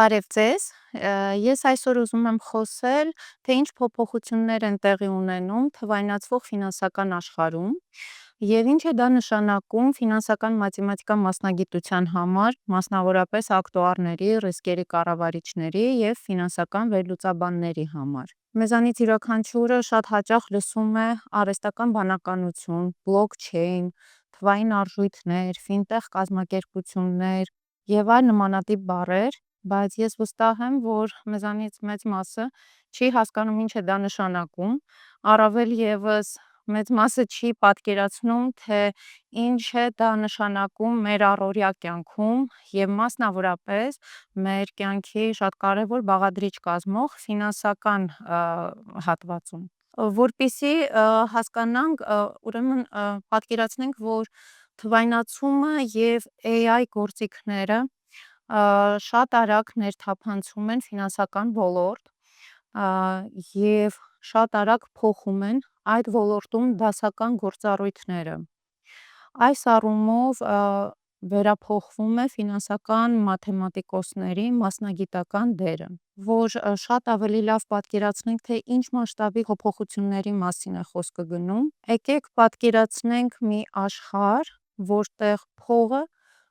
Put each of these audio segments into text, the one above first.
Բարև ձեզ, ես այսօր ուզում եմ խոսել, թե ինչ փոփոխություններ են տեղի ունենում թվայնացվող ֆինանսական աշխարհում և ինչ է դա նշանակում ֆինանսական մաթեմատիկա մասնագիտության համար, մասնավորապես ակտուարների, ռիսկերի կառավարիչների և ֆինանսական վերլուծաբանների համար։ Մեզանից յուրաքանչյուրը շատ հաճախ լսում է արհեստական բանականություն, բլոքչեյն, թվային արժույթներ, ֆինտեխ կազմակերպություններ և այլ նմանատիպ բառեր, բայց ես վստահ եմ, որ մեզանից մեծ մասը չի հասկանում ինչ է դա նշանակում, առավել ևս մեծ մասը չի պատկերացնում, թե ինչ է դա նշանակում մեր առօրյա կյանքում և մասնավորապես մեր կյանքի շատ կարևոր բաղադրիչ կազմող ֆինանսական հատվածում։ Որպեսզի հասկանանք, ուրեմն պատկերացնենք, որ թվայնացումը և AI գործիքները շատ արագ ներթափանցում են ֆինանսական ոլորտ և շատ արագ փոխում են այդ ոլորտում դասական գործառույթները։ Այս առումով վերափոխվում է ֆինանսական մաթեմատիկոսների մասնագիտական դերը։ Որ շատ ավելի լավ պատկերացնենք, թե ինչ մասշտաբի փոփոխությունների մասին է խոսքը գնում, եկեք պատկերացնենք մի աշխարհ, որտեղ փողը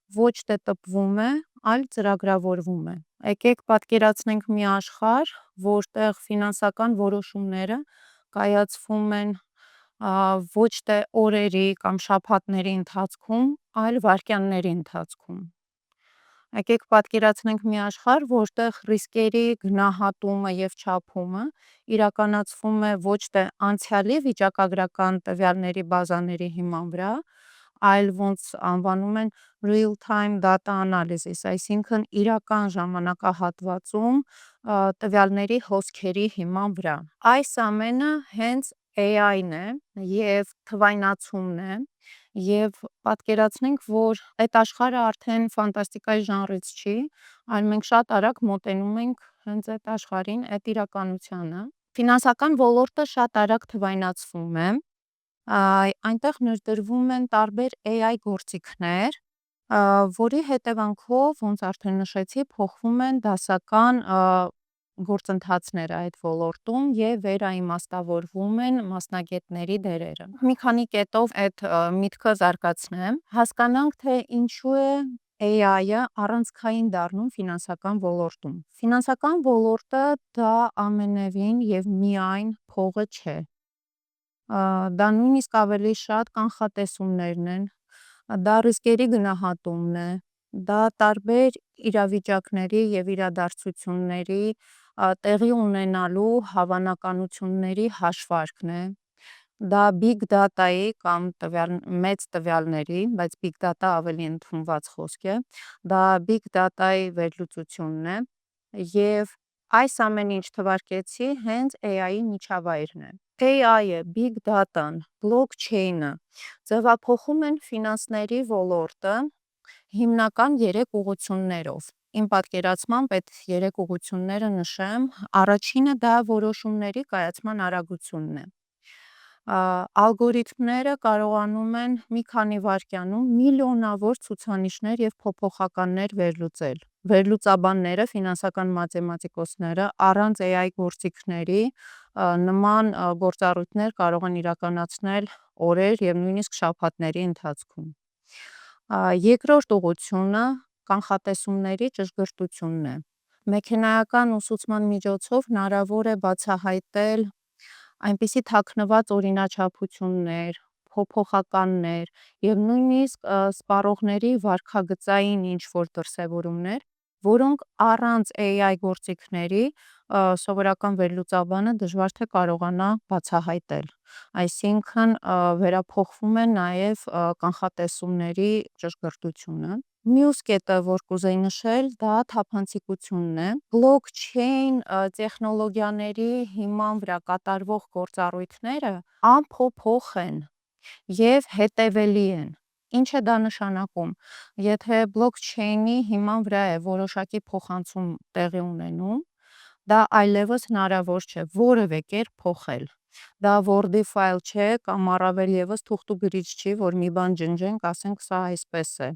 ոչ թե տպվում է, այլ ծրագրավորվում է։ Եկեք պատկերացնենք մի աշխարհ, որտեղ ֆինանսական որոշումները կայացվում են ոչ թե օրերի կամ շաբաթների ընթացքում, այլ վայրկյանների ընթացքում։ Եկեք պատկերացնենք մի աշխարհ, որտեղ ռիսկերի գնահատումը և չափումը իրականացվում է ոչ թե անցյալի վիճակագրական տվյալների բազաների հիման վրա, այլ ոնց անվանում են real time data analysis, այսինքն իրական ժամանակահատվածում տվյալների հոսքերի հիման վրա։ Այս ամենը հենց AI-ն է և թվայնացումն է, և պատկերացնենք, որ այդ աշխարհը արդեն ֆանտաստիկայի ժանրից չի, այլ մենք շատ արագ մոտենում ենք հենց այդ աշխարհին, այդ իրականությանը։ Ֆինանսական ոլորտը շատ արագ թվայնացվում է, այնտեղ ներդրվում են տարբեր AI գործիքներ, որի հետևանքով, ոնց արդեն նշեցի, փոխվում են դասական գործընթացները այդ ոլորտում և վերաիմաստավորվում են մասնագետների դերերը։ Մի քանի կետով այդ միտքը զարգացնեմ, հասկանանք, թե ինչու է AI-ը առանցքային դառնում ֆինանսական ոլորտում։ Ֆինանսական ոլորտը դա ամենևին և միայն փողը չէ, դա նույնիսկ ավելի շատ կանխատեսումներն են, դա ռիսկերի գնահատումն է, դա տարբեր իրավիճակների և իրադարձությունների տեղի ունենալու հավանականությունների հաշվարկն է, դա big data-ի կամ մեծ տվյալների, բայց big data ավելի ընդունված խոսք է, դա big data-ի վերլուծությունն է, և այս ամեն ինչ թվարկեցի հենց AI-ի միջավայրն է։ AI-ը, big data-ն, blockchain-ը ձևափոխում են ֆինանսների ոլորտը հիմնական 3 ուղղություններով։ Իմ պատկերացմամբ այդ 3 ուղղությունները նշեմ, առաջինը դա որոշումների կայացման արագությունն է։ Ալգորիթմները կարողանում են մի քանի վայրկյանում միլիոնավոր ցուցանիշներ և փոփոխականներ վերլուծել։ Վերլուծաբանները, ֆինանսական մաթեմատիկոսները առանց AI գործիքների նման գործառույթներ կարող են իրականացնել օրեր և նույնիսկ շաբաթների ընթացքում։ Երկրորդ ուղղությունը կանխատեսումների ճշգրտությունն է։ Մեքենայական ուսուցման միջոցով հնարավոր է բացահայտել այնպիսի թաքնված օրինաչափություններ, փոփոխականներ և նույնիսկ սպառողների վարքագծային ինչ-որ դրսևորումներ, որոնք առանց AI գործիքների սովորական վերլուծաբանը դժվար թե կարողանա բացահայտել։ Այսինքն վերափոխվում է նաև կանխատեսումների ճշգրտությունը։ Մյուս կետը, որ կուզեի նշել, դա թափանցիկությունն է։ Blockchain տեխնոլոգիաների հիման վրա կատարվող գործառույթները անփոփոխ են և հետևելի են։ Ինչ է դա նշանակում։ Եթե blockchain-ի հիման վրա է որոշակի փոխանցում տեղի ունենում, դա այլևս հնարավոր չէ որևէ կերպ փոխել։ Դա Word-ի ֆայլ չէ կամ առավել ևս թուղթուգրիչ չի, որ մի բան ջնջենք, ասենք սա այսպես է։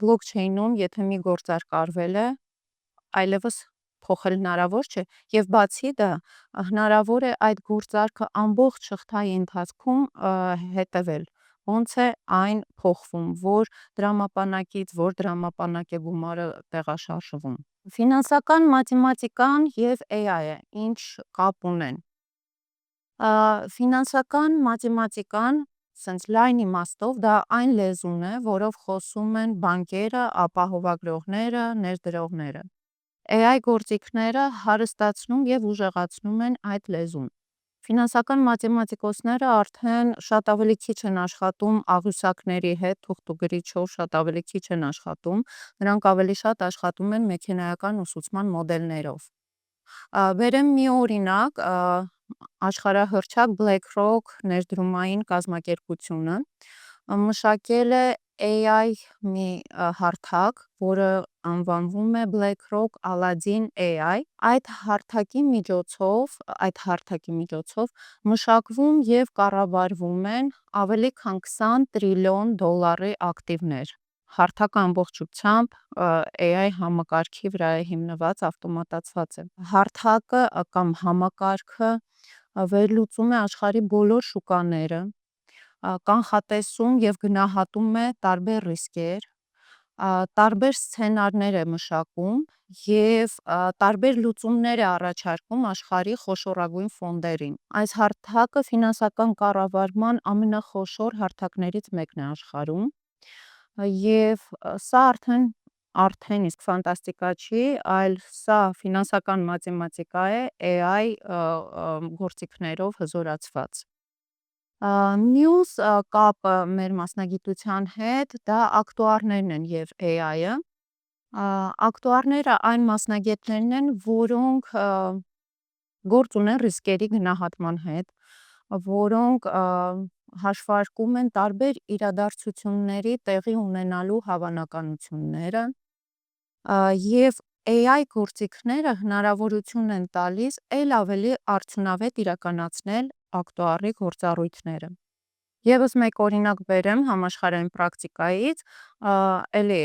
Blockchain-ում, եթե մի գործարք արվել է, այլևս փոխել հնարավոր չէ, եւ բացի դա հնարավոր է այդ գործարքը ամբողջ շղթայի ընթացքում հետևել, ոնց է այն փոխվում, որ դրամապանակից որ դրամապանակ է գումարը տեղաշարժվում։ Ֆինանսական մաթեմատիկան եւ AI-ը ինչ կապ ունեն։ Ֆինանսական մաթեմատիկան, սենց լայն իմաստով, դա այն լեզուն է, որով խոսում են բանկերը, ապահովագրողները, ներդրողները։ AI գործիքները հարստացնում եւ ուժեղացնում են այդ լեզուն։ Ֆինանսական մաթեմատիկոսները արդեն շատ ավելի քիչ են աշխատում աղյուսակների հետ, թուղթուգրիչով շատ ավելի քիչ են աշխատում, նրանք ավելի շատ աշխատում են մեքենայական ուսուցման մոդելներով։ Բերեմ մի օրինակ, աշխարհահռչակ BlackRock ներդրումային կազմակերպությունը մշակել է AI մի հարթակ, որը անվանվում է BlackRock Aladdin AI։ Այդ հարթակի միջոցով մշակվում եւ կառավարվում են ավելի քան 20 տրիլիոն դոլարի ակտիվներ։ Հարթակը ամբողջությամբ AI համակարգի վրա է հիմնված, ավտոմատացված է։ Հարթակը կամ համակարգը վերլուծում է աշխարհի բոլոր շուկաները, կանխատեսում եւ գնահատում է տարբեր ռիսկեր, տարբեր սցենարներ է մշակում եւ տարբեր լուծումներ է առաջարկում աշխարհի խոշորագույն ֆոնդերին։ Այս հարթակը ֆինանսական կառավարման ամենախոշոր հարթակներից մեկն է աշխարհում եւ սա արդեն իսկ ֆանտաստիկա չի, այլ սա ֆինանսական մաթեմատիկա է AI գործիքներով հզորացված։ Մյուս կապը մեր մասնագիտության հետ դա ակտուարներն են եւ AI-ը։ Ակտուարները այն մասնագետներն են, որոնք գործ ունեն ռիսկերի գնահատման հետ, որոնք հաշվարկում են տարբեր իրադարձությունների տեղի ունենալու հավանականությունները եւ AI գործիքները հնարավորություն են տալիս էլ ավելի արդյունավետ իրականացնել ակտուարի գործառույթները։ Եվս մեկ օրինակ բերեմ համաշխարհային պրակտիկայից, էլի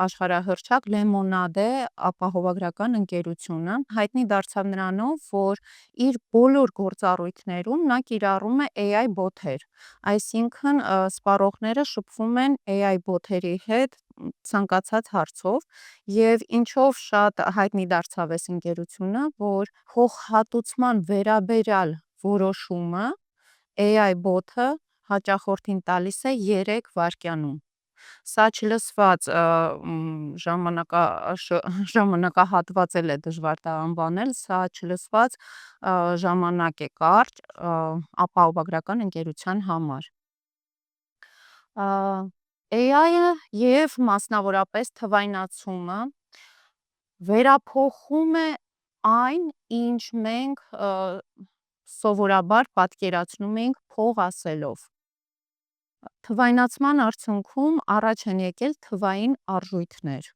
աշխարհահռչակ Lemonade ապահովագրական ընկերությունը հայտնի դարձավ նրանով, որ իր բոլոր գործառույթներում նա կիրառում է AI բոթեր, այսինքն սպառողները շփվում են AI բոթերի հետ ցանկացած հարցով եւ ինչով շատ հայտնի դարձավ այս ընկերությունը, որ փոխհատուցման վերաբերյալ որոշումը AI բոթը հաճախորդին տալիս է 3 վայրկյանում։ Սա չլսված ժամանակահատված էլ է դժվար դա անվանել, սա չլսված ժամանակ է կարճ ապահովագրական ընկերության համար։ AI-ը եւ մասնավորապես թվայնացումը վերափոխում է այն, ինչ մենք սովորաբար պատկերացնում ենք փող ասելով։ Թվայնացման արդյունքում առաջ են եկել թվային արժույթներ։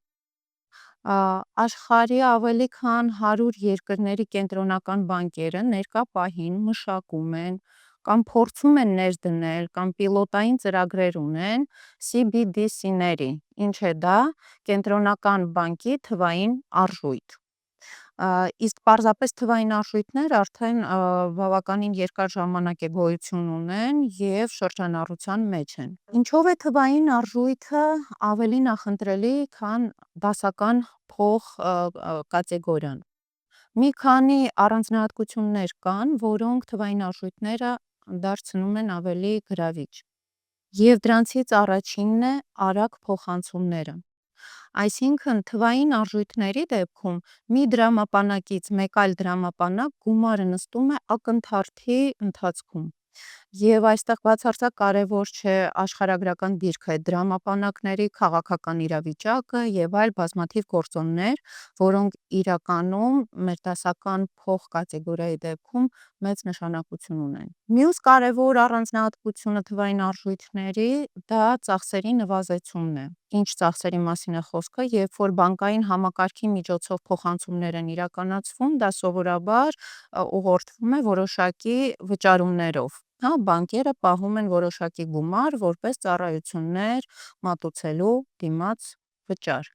Աշխարհի ավելի քան 100 երկրների կենտրոնական բանկերը ներկա պահին մշակում են կամ փորձում են ներդնել կամ պիլոտային ծրագրեր ունեն CBDC-ների, ինչ է դա կենտրոնական բանկի թվային արժույթ։ Իսկ պարզապես թվային արժույթներ արդեն բավականին երկար ժամանակ է գոյություն ունեն եւ շրջանառության մեջ են։ Ինչով է թվային արժույթը ավելի նախընտրելի, քան դասական փող կատեգորիան։ Մի քանի առանձնահատկություններ կան, որոնք թվային արժույթները դարձնում են ավելի գրավիչ։ Եվ դրանցից առաջինն է արագ փոխանցումները։ Այսինքն թվային արժույթների դեպքում մի դրամապանակից մեկ այլ դրամապանակ գումարը նստում է ակնթարթի ընթացքում։ Եվ այստեղ բացարձակ կարևոր չէ աշխարհագրական դիրքը, դրամապանակների քաղաքական իրավիճակը եւ այլ բազմաթիվ գործոններ, որոնք իրականում մեր դասական փող կատեգորիայի դեպքում մեծ նշանակություն ունեն։ Մյուս կարևոր առանձնահատկությունը թվային արժույթների դա ծախսերի նվազեցումն է։ Ինչ ծախսերի մասին է խոսքը, երբ որ բանկային համակարգի միջոցով փոխանցումներ են իրականացվում, դա սովորաբար ուղղորդվում է որոշակի վճարումներով։ Բանկերը պահում են որոշակի գումար, որպես ծառայություններ մատուցելու դիմաց վճար։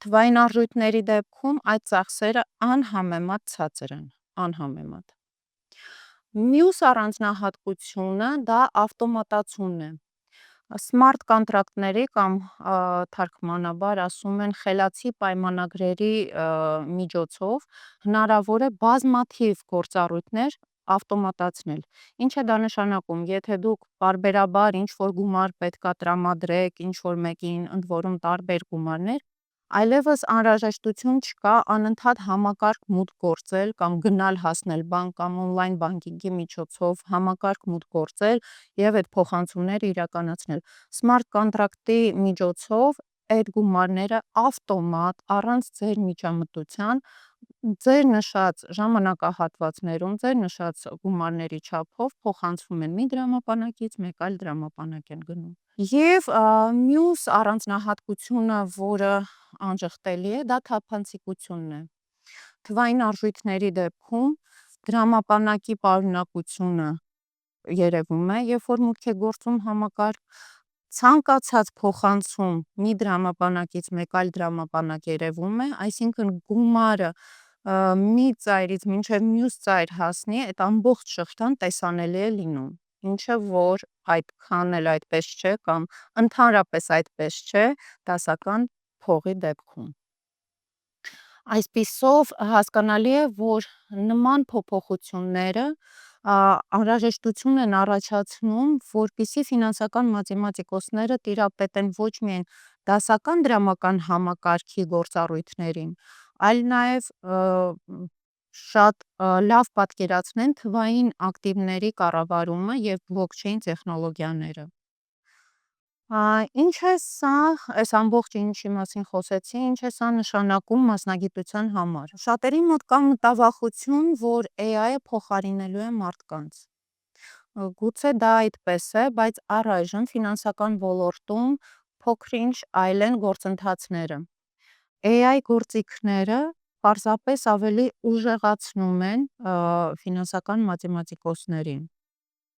Թվային արժույթների դեպքում այդ ծախսերը անհամեմատ ցածր են, անհամեմատ։ Մյուս առանձնահատկությունը դա ավտոմատացումն է։ Smart կոնտրակտների կամ թարգմանաբար ասում են խելացի պայմանագրերի միջոցով հնարավոր է բազմաթիվ գործառույթներ ավտոմատացնել։ Ինչ է դա նշանակում, եթե դուք պարբերաբար ինչ-որ գումար պետք է տրամադրեք ինչ-որ մեկին, ընդ որում տարբեր գումարներ, այլևս անհրաժեշտություն չկա անընդհատ համակարգ մուտք գործել կամ գնալ հասնել բանկ կամ on-line banking-ի միջոցով համակարգ մուտք գործել եւ այդ փոխանցումները իրականացնել։ Smart contract-ի միջոցով այդ գումարները ավտոմատ առանց ձեր միջամտության ձեր նշած ժամանակահատվածներում ձեր նշած գումարների չափով փոխանցվում են մի դրամապանակից մեկ այլ դրամապանակ են գնում։ Եվ մյուս առանձնահատկությունը, որը անջխտելի է, դա թափանցիկությունն է։ Թվային արժույթների դեպքում դրամապանակի պարունակությունը երևում է, երբ որ մուտք է գործում համակարգ, ցանկացած փոխանցում մի դրամապանակից մեկ այլ դրամապանակ երևում է, այսինքն գումարը մի ծայրից մինչև մյուս ծայր հասնի, այդ ամբողջ շղթան տեսանելի է լինում, ինչը որ այդքան էլ այդպես չէ կամ ընդհանրապես այդպես չէ դասական փողի դեպքում։ Այսպիսով հասկանալի է, որ նման փոփոխությունները անհրաժեշտություն են առաջացնում, որպեսզի ֆինանսական մաթեմատիկոսները տիրապետեն ոչ միայն դասական դրամական համակարգի գործառույթներին, այլ նաև շատ լավ պատկերացնեն թվային ակտիվների կառավարումը և բլոկչեյն տեխնոլոգիաները։ Ինչ է սա, այս ամբողջը ինչի մասին խոսեցի, ինչ է սա նշանակում մասնագիտության համար։ Շատերի մոտ կա մտավախություն, որ AI-ը փոխարինելու է մարդկանց։ Գուցե դա այդպես է, բայց առայժմ ֆինանսական ոլորտում փոքր-ինչ այլ են գործընթացները։ AI գործիքները պարզապես ավելի ուժեղացնում են ֆինանսական մաթեմատիկոսներին։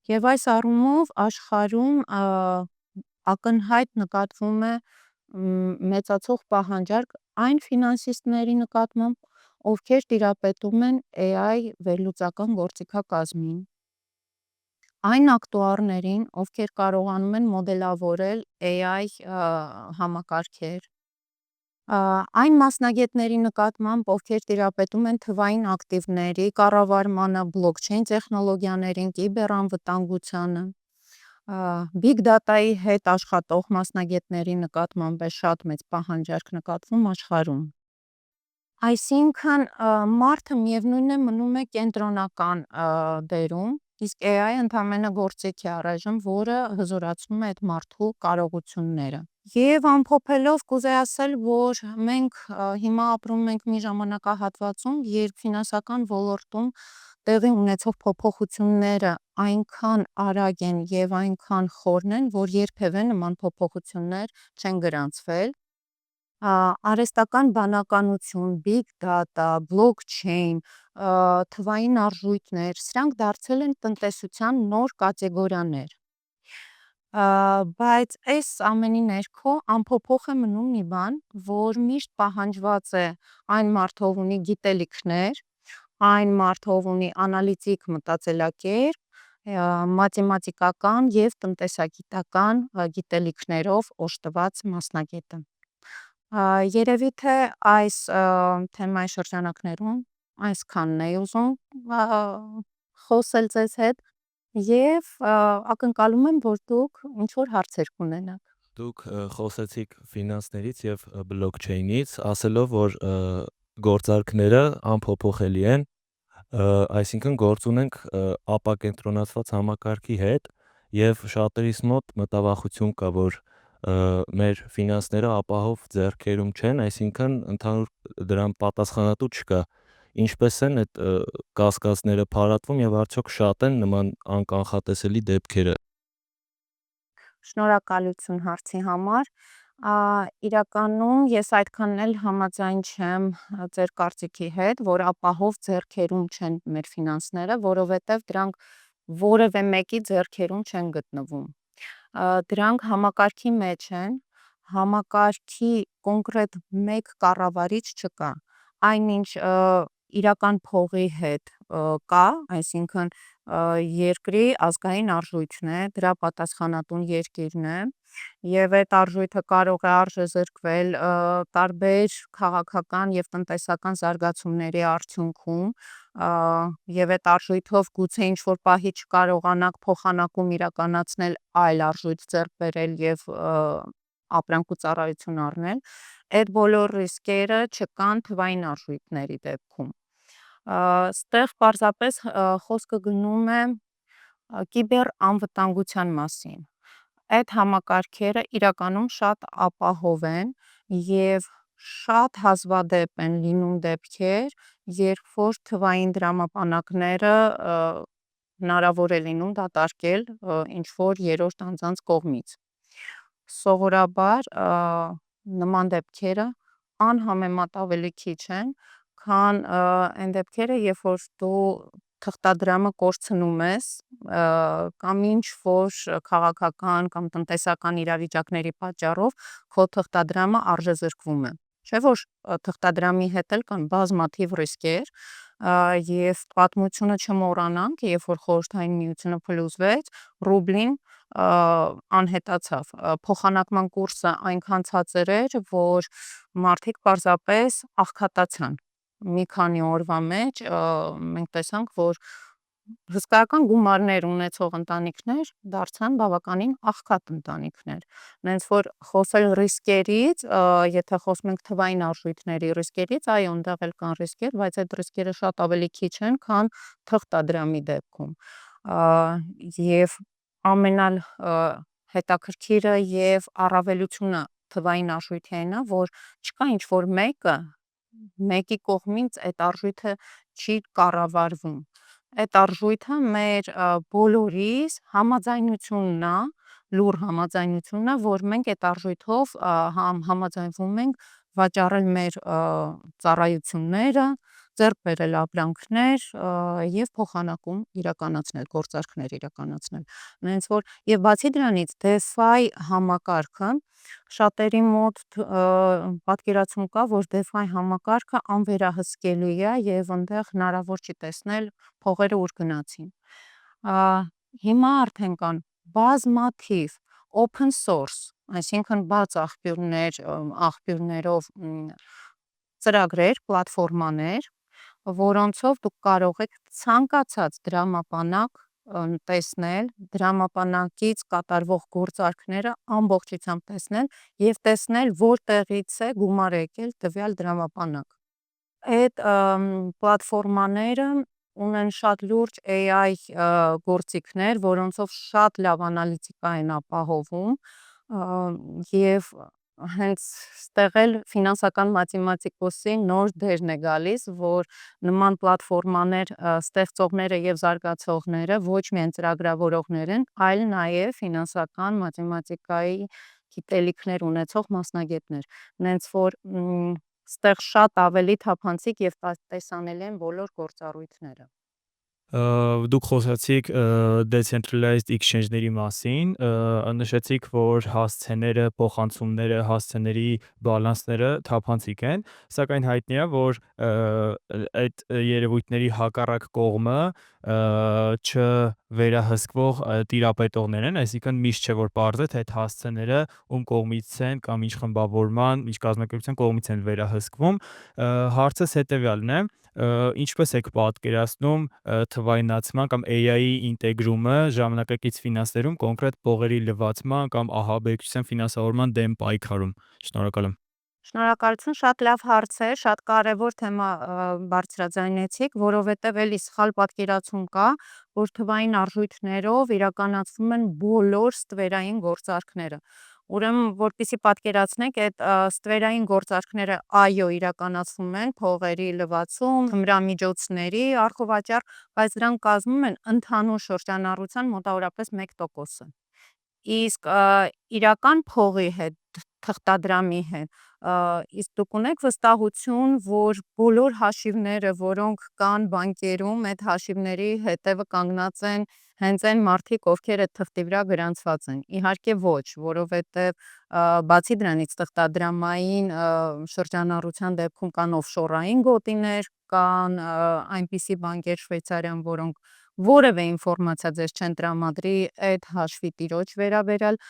Եվ այս առումով աշխարհում ակնհայտ նկատվում է մեծացող պահանջարկ այն ֆինանսիստների նկատմամբ, ովքեր տիրապետում են AI վերլուծական գործիքակազմին, այն ակտուարներին, ովքեր կարողանում են մոդելավորել AI համակարգեր, այն մասնագետների նկատմամբ, ովքեր տիրապետում են թվային ակտիվների կառավարմանը, բլոկչեյն տեխնոլոգիաներին, կիբերանվտանգությանը, big data-ի հետ աշխատող մասնագետների նկատմամբ է շատ մեծ պահանջարկ նկատվում աշխարհում։ Այսինքն մարդը միևնույնն է մնում է կենտրոնական դերում, իսկ AI-ը ընդամենը գործիք է առայժմ, որը հզորացնում է այդ մարդու կարողությունները։ Եվ ամփոփելով կուզեի ասել, որ մենք հիմա ապրում ենք մի ժամանակահատվածում, երբ ֆինանսական ոլորտում տեղի ունեցող փոփոխությունները այնքան արագ են և այնքան խորն են, որ երբևէ նման փոփոխություններ չեն գրանցվել։ Արհեստական բանականություն, big data, blockchain, թվային արժույթներ, սրանք դարձել են տնտեսության նոր կատեգորիաներ։ Բայց այս ամենի ներքո անփոփոխ է մնում մի բան, որ միշտ պահանջված է այն մարդ, ով ունի գիտելիքներ, այն մարդ, ով ունի անալիտիկ մտածելակերպ, մաթեմատիկական և տնտեսագիտական գիտելիքներով օժտված մասնագետը։ Երևի թե այս թեմայի շրջանակներում այսքանն էի ուզում խոսել ձեզ հետ և ակնկալում եմ, որ դուք ինչ-որ հարցեր կունենաք։ Դուք խոսեցիք ֆինանսներից և բլոկչեյնից, ասելով, որ գործարքները անփոփոխելի են, այսինքն գործ ունենք ապակենտրոնացված համակարգի հետ և շատերիս մոտ մտավախություն կա, որ մեր ֆինանսները ապահով ձեռքերում չեն, այսինքն ընդհանուր դրան պատասխանատու չկա։ Ինչպես են այդ կասկածները փարատվում և արդյոք շատ են նման անկանխատեսելի դեպքերը։ Շնորհակալություն հարցի համար։ Իրականում ես այդքան էլ համաձայն չեմ ձեր կարծիքի հետ, որ ապահով ձեռքերում չեն մեր ֆինանսները, որովհետև դրանք որևէ մեկի ձեռքերում չեն գտնվում։ Դրանք համակարգի մեջ են, համակարգի կոնկրետ մեկ կառավարիչ չկա, այնինչ իրական փողի հետ կա, այսինքն երկրի ազգային արժույթն է, դրա պատասխանատուն երկիրն է, եւ այդ արժույթը կարող է արժեզրկվել տարբեր քաղաքական եւ տնտեսական զարգացումների արդյունքում, եւ այդ արժույթով գուցե ինչ-որ պահի չկարողանաք փոխանակում իրականացնել, այլ արժույթ ձեռք բերել եւ ապրանք ու ծառայություն առնել, այդ բոլոր ռիսկերը չկան թվային արժույթների դեպքում։ Ստեղ պարզապես խոսքը գնում է կիբեր անվտանգության մասին։ Այդ համակարգերը իրականում շատ ապահով են եւ շատ հազվադեպ են լինում դեպքեր, երբ որ թվային դրամապանակները հնարավոր է լինում դատարկել ինչ-որ երրորդ անձանց կողմից։ Սովորաբար նման դեպքերը անհամեմատ ավելի քիչ են, քան այն դեպքերը, երբ որ դու թղթադրամը կորցնում ես կամ ինչ-որ քաղաքական կամ տնտեսական իրավիճակների պատճառով քո թղթադրամը արժեզրկվում է, չէ՞ որ թղթադրամի հետ էլ կան բազմաթիվ ռիսկեր, եւ պատմությունը չմոռանանք, երբ որ Խորհրդային Միությունը փլուզվեց, ռուբլին անհետացավ, փոխանակման կուրսը այնքան ցածր էր, որ մարդիկ պարզապես աղքատացան։ Մի քանի օրվա մեջ մենք տեսանք, որ հսկայական գումարներ ունեցող ընտանիքներ դարձան բավականին աղքատ ընտանիքներ, նենց որ խոսել ռիսկերից, եթե խոսում ենք թվային արժույթների ռիսկերից, այո, այնտեղ էլ կան ռիսկեր, բայց այդ ռիսկերը շատ ավելի քիչ են, քան թղթադրամի դեպքում, եւ ամենալ հետաքրքիրը եւ առավելությունը թվային արժույթի այնա, որ չկա ինչ-որ մեկի կողմից այդ արժույթը չի կառավարվում, այդ արժույթը մեր բոլորիս համաձայնությունն է, լուռ համաձայնությունն է, որ մենք այդ արժույթով համաձայնվում ենք վաճառել մեր ծառայությունները, ձեռք բերել ապրանքներ եւ փոխանակում իրականացնել, գործարքներ իրականացնել, նենց որ եւ բացի դրանից DeFi համակարգը շատերի մոտ պատկերացում կա, որ DeFi համակարգը անվերահսկելի է եւ այնտեղ հնարավոր չի տեսնել փողերը ուր գնացին։ Հիմա արդեն կան բազմաթիվ open source, այսինքն բաց աղբյուրներով ծրագրեր, պլատֆորմաներ, որոնցով դուք կարող եք ցանկացած դրամապանակ տեսնել, դրամապանակից կատարվող գործարքները ամբողջությամբ տեսնել եւ տեսնել որտեղից է գումար եկել տվյալ դրամապանակ։ Այդ պլատֆորմաները ունեն շատ լուրջ AI գործիքներ, որոնցով շատ լավ անալիտիկա են ապահովում, եւ հենց ստեղ էլ ֆինանսական մաթեմատիկոսի նոր դերն է գալիս, որ նման պլատֆորմաներ ստեղծողները եւ զարգացողները ոչ միայն ծրագրավորողներ են, այլ նաեւ ֆինանսական մաթեմատիկայի գիտելիքներ ունեցող մասնագետներ, նենց որ ստեղ շատ ավելի թափանցիկ եւ տեսանելի են բոլոր գործառույթները։ Դուք խոսացիք decentralized exchange-ների մասին, նշեցիք, որ հասցեները, փոխանցումները, հասցեների բալանսները թափանցիկ են, սակայն հայտնի է, որ այդ երևույթների հակառակ կողմը չվերահսկվող տիրապետողներ են, այսինքն միշտ չէ, որ պարզ է, թե այդ հասցեները ում կողմից են կամ ինչ խմբավորման, ինչ կազմակերպության կողմից են վերահսկվում, հարցս հետեւյալն է. ինչպես եք պատկերացնում թվայնացման կամ AI-ի ինտեգրումը ժամանակակից ֆինանսներում կոնկրետ փողերի լվացման կամ ահաբեկչության ֆինանսավորման դեմ պայքարում։ Շնորհակալ եմ։ Շնորհակալություն, շատ լավ հարց է, շատ կարևոր թեմա բարձրաձայնեցիք, որովհետև էլի սխալ պատկերացում կա, որ թվային արժույթներով իրականացվում են բոլոր ստվերային գործարքները։ Ուրեմն, որպեսզի պատկերացնեք, այդ ստվերային գործարքները այո իրականացվում են, փողերի լվացում, թմրամիջոցների առխուվաճառ, բայց դրանք կազմում են ընդհանուր շրջանառության մոտավորապես 1%-ը։ Իսկ իրական փողի հետ թղթադրամի հետ, իսկ դուք ունեք վստահություն, որ բոլոր հաշիվները, որոնք կան բանկերում, այդ հաշիվների հետևը կանգնած են հենց այն մարդիկ, ովքեր այդ թղթի վրա գրանցված են։ Իհարկե ոչ, որովհետև բացի դրանից թղթադրամային շրջանառության դեպքում կան օֆշորային գոտիներ, կան այնպիսի բանկեր Շվեյցարիայում, որոնք որևէ ինֆորմացիա ձեզ չեն տրամադրի այդ հաշվի տիրոջ վերաբերյալ,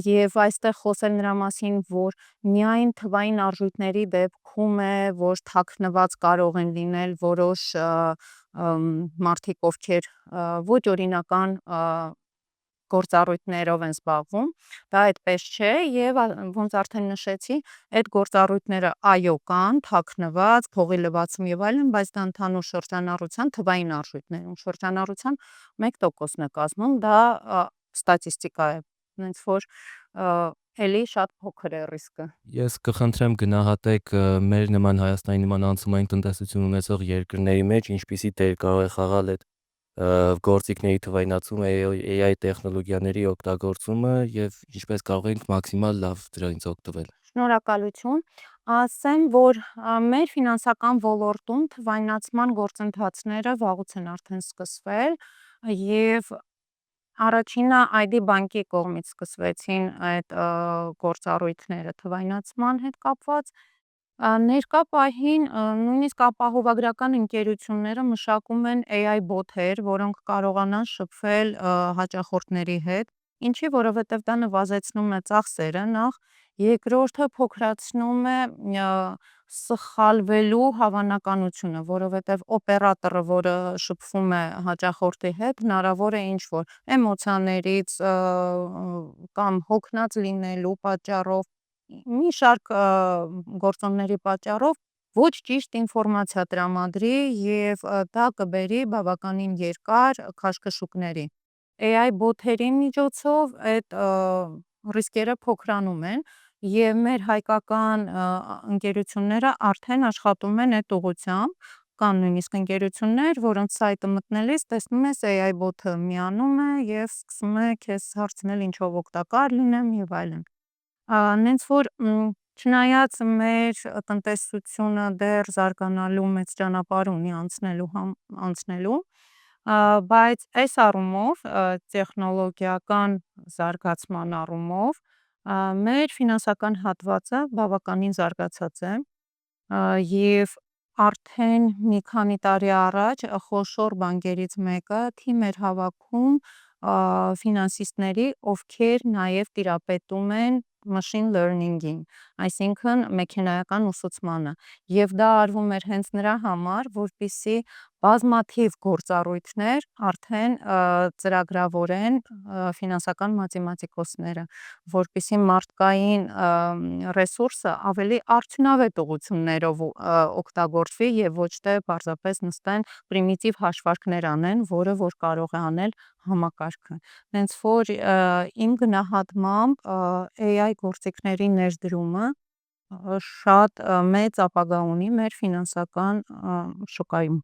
եւ այստեղ խոսել նրա մասին, որ միայն թվային արժույթների դեպքում է, որ թաքնված կարող են լինել որոշ մարդիկ, ովքեր ոչ օրինական գործառույթներով են զբաղվում, դա այդպես չէ, եւ ոնց արդեն նշեցի, այդ գործառույթները այո կան, թաքնված, փողի լվացում եւ այլն, բայց դա ընդհանուր շրջանառության թվային արժույթներում շրջանառության 1%-ն է կազմում, դա ստատիստիկա է, հենց որ էլի շատ փոքր է ռիսկը։ Ես կխնդրեմ գնահատեք մեր նման Հայաստանի նման անցումային տնտեսություն ունեցող երկրների մեջ ինչպիսի դեր կարող է խաղալ այդ գործիքների թվայնացումը, AI տեխնոլոգիաների օգտագործումը եւ ինչպես կարող ենք մաքսիմալ լավ դրանից օգտվել։ Շնորհակալություն։ Ասեմ, որ մեր ֆինանսական ոլորտում թվայնացման գործընթացները վաղուց են արդեն սկսվել եւ առաջինը ID բանկի կողմից սկսվեցին այդ գործառույթները թվայնացման հետ կապված։ Ներկա պահին նույնիսկ ապահովագրական ընկերությունները մշակում են AI բոթեր, որոնք կարողանան շփվել հաճախորդների հետ, ինչի, որովհետև դա նվազեցնում է ծախսերը նախ, երկրորդը փոքրացնում է սխալվելու հավանականությունը, որովհետև օպերատորը, որը շփվում է հաճախորդի հետ, հնարավոր է ինչ-որ էմոցիաներից կամ հոգնած լինելու պատճառով, մի շարք գործոնների պատճառով ոչ ճիշտ ինֆորմացիա տրամադրի եւ դա կբերի բավականին երկար քաշքշուկների։ AI բոթերի միջոցով այդ ռիսկերը փոքրանում են եւ մեր հայկական ընկերությունները արդեն աշխատում են այդ ուղղությամբ, կան նույնիսկ ընկերություններ, որոնց սայթը մտնելիս տեսնում ես AI բոթը միանում է եւ սկսում է քեզ հարցնել ինչով օգտակար լինեմ եւ այլն։ Նենց որ չնայած մեր տնտեսությունը դեռ զարգանալու մեծ ճանապարհ ունի անցնելու, բայց այս առումով տեխնոլոգիական զարգացման առումով մեր ֆինանսական հատվածը բավականին զարգացած է եւ արդեն մի քանի տարի առաջ խոշոր բանկերից մեկը թիմ էր հավաքում ֆինանսիստների, ովքեր նաև տիրապետում են machine learning-ին, այսինքն մեքենայական ուսուցմանը, եւ դա արվում էր հենց նրա համար, որպեսզի բազմաթիվ գործառույթներ արդեն ծրագրավորեն ֆինանսական մաթեմատիկոսները, որպեսզի մարդկային ռեսուրսը ավելի արդյունավետ ուղղություններով օգտագործվի եւ ոչ թե պարզապես նստեն պրիմիտիվ հաշվարկներ անեն, որը որ կարող է անել համակարգը։ Հենց որ իմ գնահատմամբ AI գործիքների ներդրումը շատ մեծ ապագա ունի մեր ֆինանսական շուկայում։